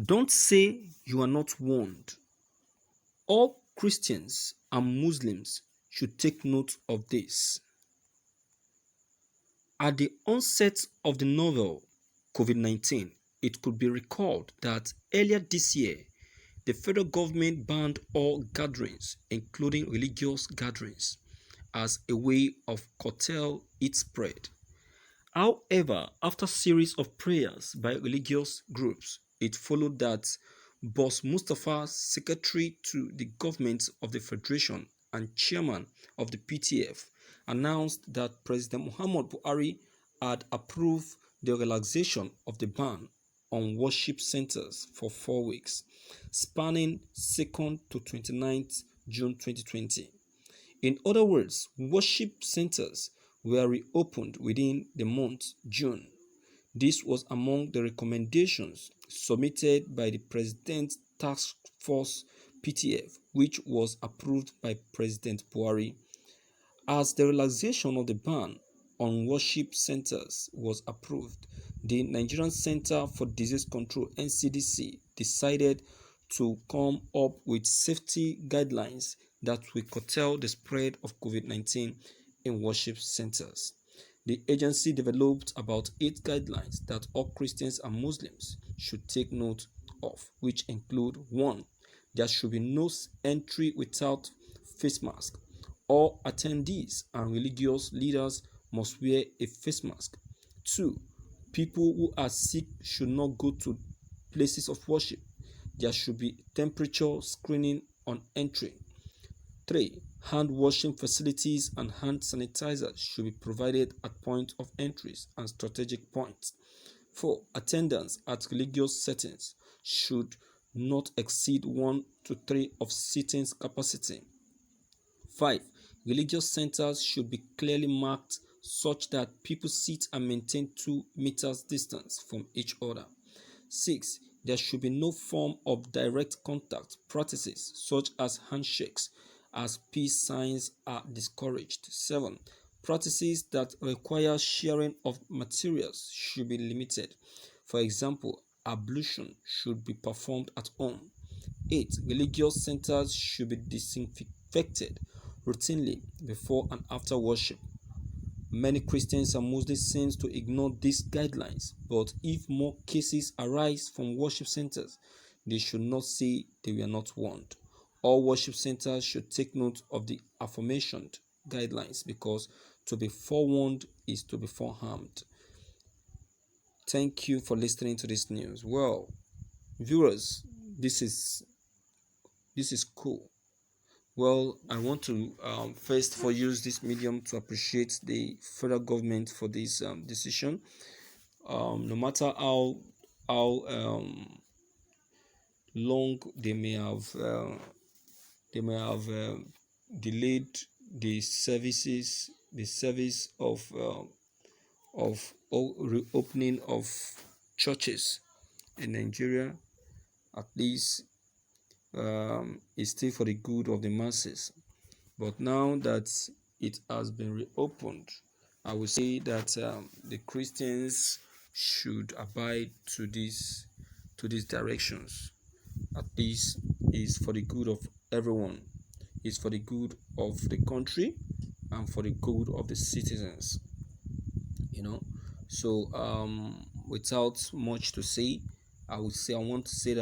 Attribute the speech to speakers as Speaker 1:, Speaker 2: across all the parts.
Speaker 1: Don't say you are not warned. All Christians and Muslims should take note of this. At the onset of the novel COVID-19, it could be recalled that earlier this year, the federal government banned all gatherings, including religious gatherings, as a way of curtail its spread. However, after a series of prayers by religious groups, it followed that Boss Mustafa, secretary to the government of the Federation and chairman of the PTF, announced that President Muhammad Buhari had approved the relaxation of the ban on worship centers for 4 weeks, spanning 2nd to 29th June 2020. In other words, worship centers were reopened within the month June. This was among the recommendations submitted by the President's Task Force (PTF), which was approved by President Buhari. As the relaxation of the ban on worship centers was approved, the Nigerian Center for Disease Control (NCDC) decided to come up with safety guidelines that will curtail the spread of COVID-19 in worship centers. The agency developed about 8 guidelines that all Christians and Muslims should take note of, which include: 1. There should be no entry without face mask. All attendees and religious leaders must wear a face mask. 2. People who are sick should not go to places of worship. There should be temperature screening on entry. 3. Hand washing facilities and hand sanitizers should be provided at point of entries and strategic points. 4. Attendance at religious settings should not exceed 1 to 3 of seating capacity. 5. Religious centers should be clearly marked such that people sit and maintain 2 meters distance from each other. 6. There should be no form of direct contact practices such as handshakes, as peace signs are discouraged. 7. Practices that require sharing of materials should be limited. For example, ablution should be performed at home. 8. Religious centers should be disinfected routinely before and after worship. Many Christians and Muslims seem to ignore these guidelines, but if more cases arise from worship centers, they should not say they were not warned. All worship centers should take note of the aforementioned guidelines, because to be forewarned is to be forearmed. Thank you for listening to this news. Well, viewers, this is cool. Well, I want to first for use this medium to appreciate the federal government for this decision. No matter how long they may have delayed the service of reopening of churches in Nigeria. At least is still for the good of the masses. But now that it has been reopened, I will say that the Christians should abide to these directions. At least is for the good of everyone. It's for the good of the country and for the good of the citizens. So without much to say, I want to say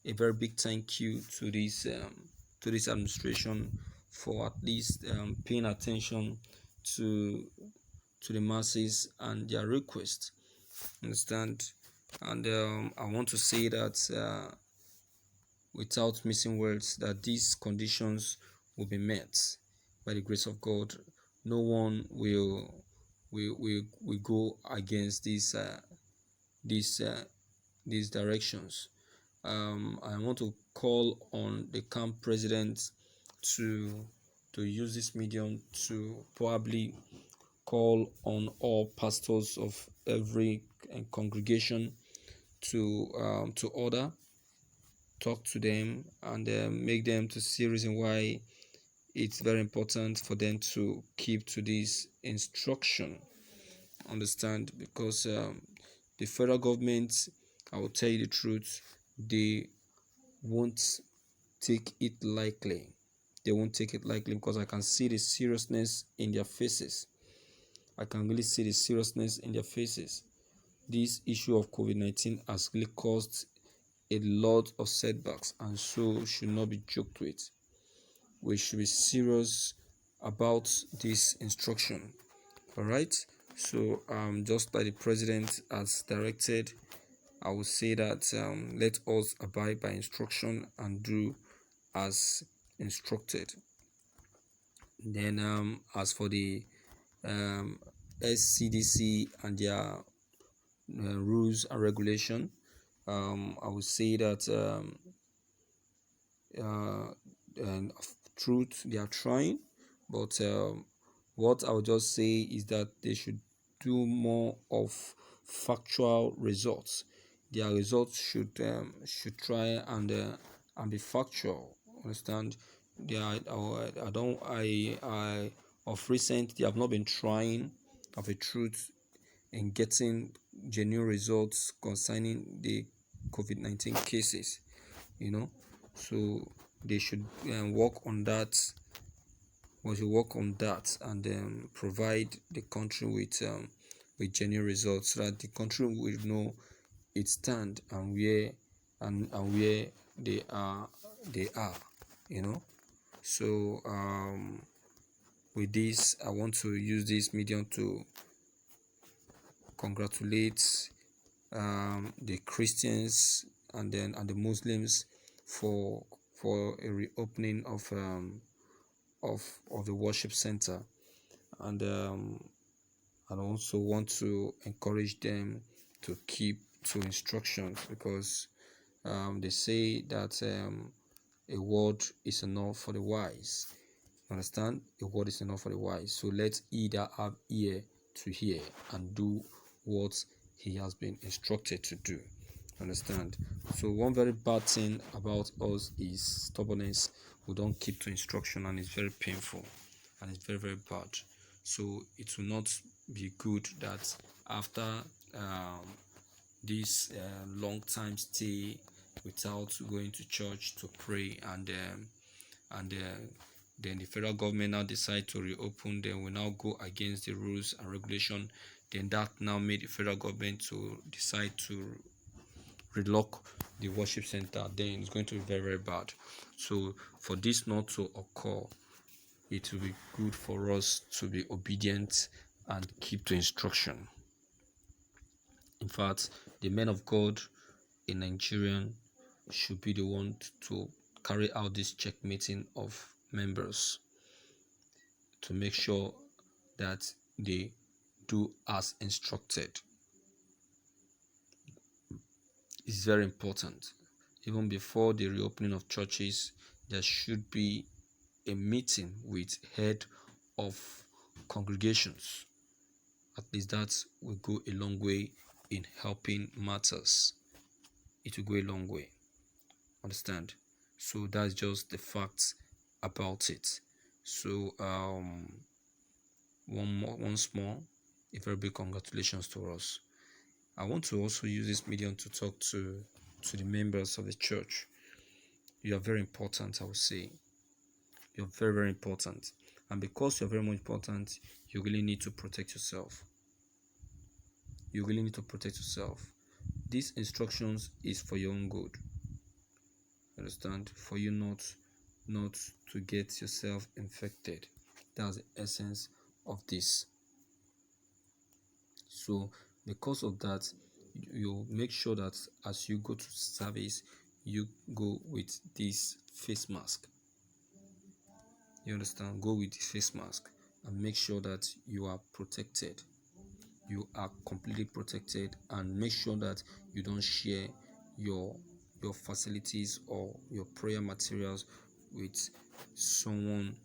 Speaker 1: a very big thank you to this administration for at least paying attention to the masses and their request. Understand? And I want to say that without missing words, that these conditions will be met by the grace of God. No one will go against these directions. I want to call on the camp president to use this medium to probably call on all pastors of every congregation to order, talk to them, and make them to see reason why it's very important for them to keep to this instruction. Understand? Because the federal government I will tell you the truth, they won't take it lightly. They won't take it lightly because I can see the seriousness in their faces. I can really see the seriousness in their faces. This issue of COVID-19 has really caused a lot of setbacks and so should not be joked with. We should be serious about this instruction. All right. So just like the president has directed, I would say that let us abide by instruction and do as instructed. Then as for the um, SCDC and their rules and regulation, I would say that and of truth they are trying, but what I would just say is that they should do more of factual results. Their results should try and be factual. Understand? They are, I don't I of recent they have not been trying of a truth in getting genuine results concerning the COVID-19 cases. So they should work on that. We should work on that and provide the country with genuine results so that the country will know its stand and where they are. So with this, I want to use this medium to congratulate the Christians and the Muslims for a reopening of the worship center, and I also want to encourage them to keep to instructions because they say that a word is enough for the wise. Understand? A word is enough for the wise. So let either have ear to hear and do what he has been instructed to do. Understand? So one very bad thing about us is stubbornness. We don't keep to instruction and it's very painful and it's very, very bad. So it will not be good that after this long time stay without going to church to pray and then the federal government now decide to reopen, then we now go against the rules and regulation, then that now made the federal government to decide to relock the worship center, then it's going to be very, very bad. So for this not to occur, it will be good for us to be obedient and keep to instruction. In fact, the men of God in Nigeria should be the one to carry out this checkmating of members to make sure that they do as instructed. It's very important. Even before the reopening of churches, there should be a meeting with head of congregations. At least that will go a long way in helping matters. It will go a long way. Understand? So that's just the facts about it. So once more, a very big congratulations to us. I want to also use this medium to talk to the members of the church. You are very important, I would say. You're very, very important. And because you're very much important, you really need to protect yourself. You really need to protect yourself. These instructions is for your own good. Understand? For you not to get yourself infected. That's the essence of this. So because of that, you make sure that as you go to service, you go with this face mask. You understand? Go with this face mask and make sure that you are protected. You are completely protected, and make sure that you don't share your facilities or your prayer materials with someone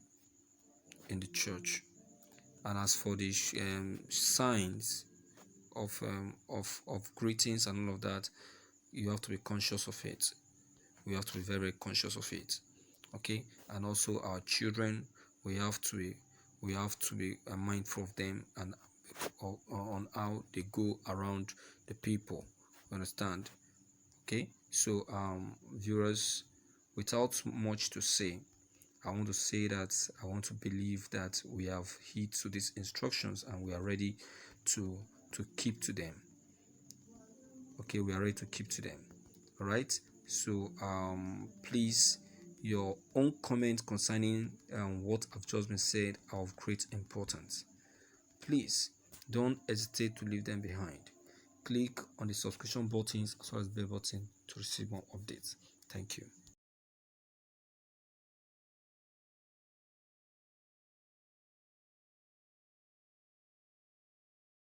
Speaker 1: in the church. And as for the signs of greetings and all of that, you have to be conscious of it. We have to be very, very conscious of it. Okay, and also our children, we have to be mindful of them and on how they go around the people. Understand? Okay, so viewers, without much to say, I want to say that I want to believe that we have heed to these instructions and we are ready to keep to them. Okay, we are ready to keep to them. All right, so please, your own comment concerning what I've just been said are of great importance. Please don't hesitate to leave them behind. Click on the subscription buttons as well as the bell button to receive more updates. Thank you.